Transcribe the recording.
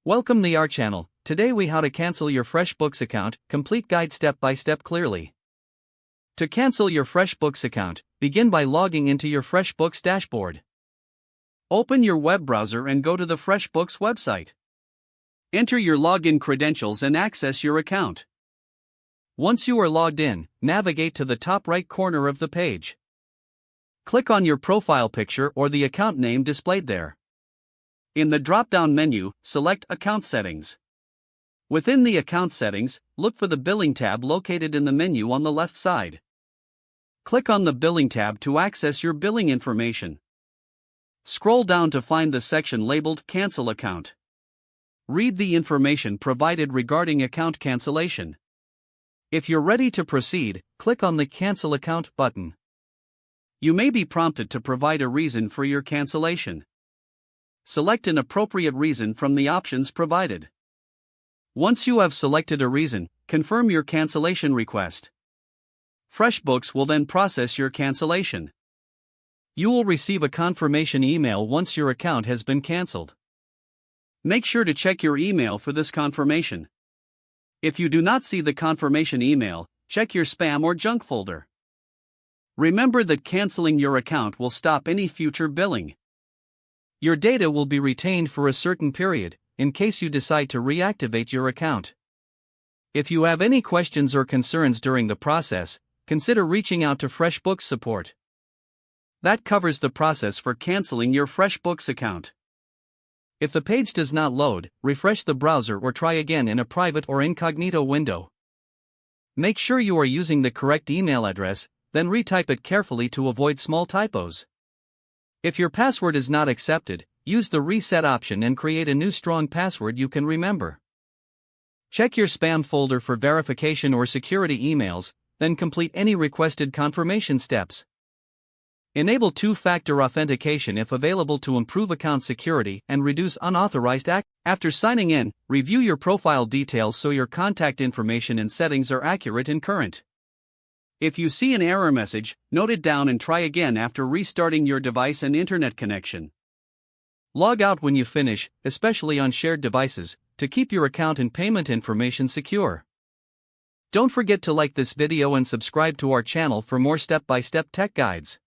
Welcome to our channel. Today we how to cancel your FreshBooks account, complete guide step by step clearly. To cancel your FreshBooks account, begin by logging into your FreshBooks dashboard. Open your web browser and go to the FreshBooks website. Enter your login credentials and access your account. Once you are logged in, navigate to the top right corner of the page. Click on your profile picture or the account name displayed there. In the drop-down menu, select Account Settings. Within the Account Settings, look for the Billing tab located in the menu on the left side. Click on the Billing tab to access your billing information. Scroll down to find the section labeled Cancel Account. Read the information provided regarding account cancellation. If you're ready to proceed, click on the Cancel Account button. You may be prompted to provide a reason for your cancellation. Select an appropriate reason from the options provided. Once you have selected a reason, confirm your cancellation request. FreshBooks will then process your cancellation. You will receive a confirmation email once your account has been canceled. Make sure to check your email for this confirmation. If you do not see the confirmation email, check your spam or junk folder. Remember that canceling your account will stop any future billing. Your data will be retained for a certain period, in case you decide to reactivate your account. If you have any questions or concerns during the process, consider reaching out to FreshBooks support. That covers the process for canceling your FreshBooks account. If the page does not load, refresh the browser or try again in a private or incognito window. Make sure you are using the correct email address, then retype it carefully to avoid small typos. If your password is not accepted, use the reset option and create a new strong password you can remember. Check your spam folder for verification or security emails, then complete any requested confirmation steps. Enable two-factor authentication if available to improve account security and reduce unauthorized access. After signing in, review your profile details so your contact information and settings are accurate and current. If you see an error message, note it down and try again after restarting your device and internet connection. Log out when you finish, especially on shared devices, to keep your account and payment information secure. Don't forget to like this video and subscribe to our channel for more step-by-step tech guides.